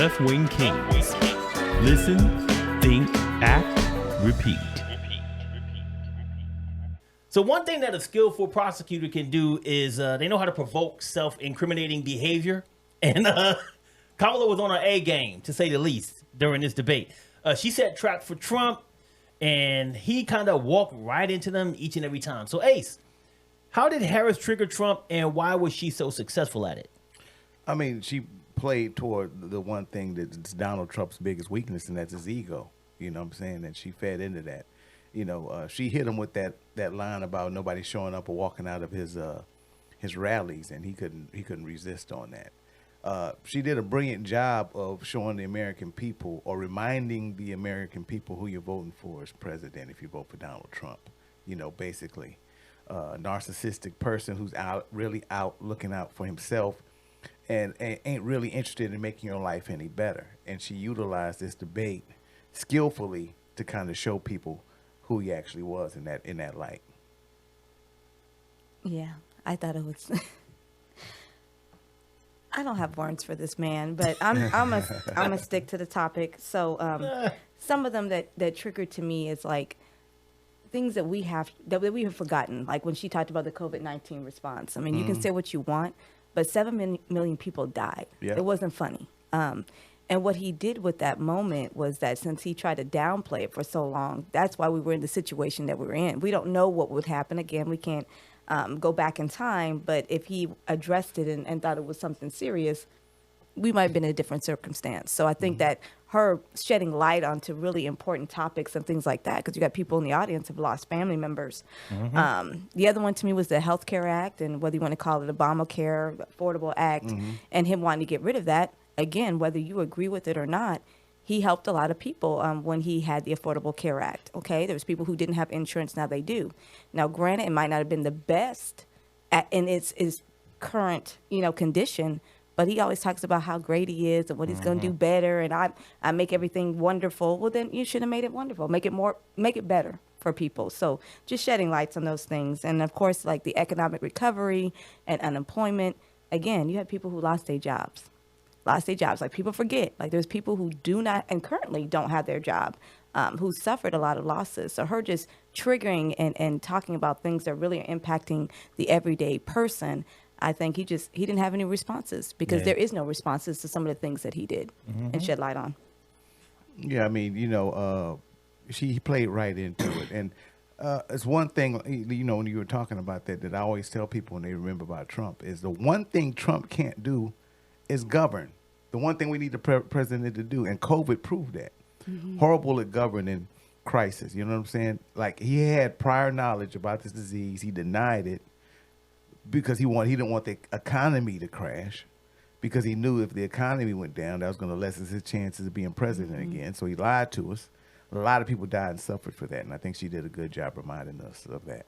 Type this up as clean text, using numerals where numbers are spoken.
Left-Wing Kingz. Listen, think, act, repeat. So one thing that a skillful prosecutor can do is they know how to provoke self-incriminating behavior. And Kamala was on her A game, to say the least, during this debate. She set traps for Trump, and he kind of walked right into them each and every time. So, Ace, how did Harris trigger Trump, and why was she so successful at it? I mean, she played toward the one thing that's Donald Trump's biggest weakness, and that's his ego. You know what I'm saying? And she fed into that. You know, she hit him with that line about nobody showing up or walking out of his rallies, and he couldn't resist on that. She did a brilliant job of showing the American people, or reminding the American people, who you're voting for as president if you vote for Donald Trump. You know, basically, a narcissistic person who's really out looking out for himself, and ain't really interested in making your life any better. And she utilized this debate skillfully to kind of show people who he actually was in that light. Yeah, I thought it was. I don't have words for this man, but I'm gonna stick to the topic. So some of them that triggered to me is like things that we have forgotten. Like when she talked about the COVID-19 response. I mean, you can say what you want, but 7 million people died. Yeah. It wasn't funny. And what he did with that moment was that since he tried to downplay it for so long, that's why we were in the situation that we were in. We don't know what would happen. Again, we can't go back in time, but if he addressed it and thought it was something serious, we might have been in a different circumstance. So I think that her shedding light onto really important topics and things like that, because you got people in the audience who've lost family members. The other one to me was the Health Care Act, and whether you want to call it Obamacare, Affordable Act, and him wanting to get rid of that. Again, whether you agree with it or not, he helped a lot of people when he had the Affordable Care Act. Okay, there was people who didn't have insurance, now they do. Now, granted, it might not have been the best in its current condition, but he always talks about how great he is and what he's going to do better, and I make everything wonderful. Well, then you should have made it wonderful. Make it better for people. So just shedding lights on those things, and of course, like the economic recovery and unemployment. Again, you had people who lost their jobs. Like people forget, like there's people who do not and currently don't have their job, who suffered a lot of losses. So her just triggering and talking about things that really are impacting the everyday person, I think he didn't have any responses, because there is no responses to some of the things that he did and shed light on. Yeah, I mean, she played right into it. And it's one thing, when you were talking about that I always tell people when they remember about Trump, is the one thing Trump can't do is govern. The one thing we need the president to do, and COVID proved that. Horrible at governing crisis. You know what I'm saying? Like, he had prior knowledge about this disease. He denied it because he didn't want the economy to crash, because he knew if the economy went down, that was going to lessen his chances of being president again. So he lied to us. A lot of people died and suffered for that, and I think she did a good job reminding us of that.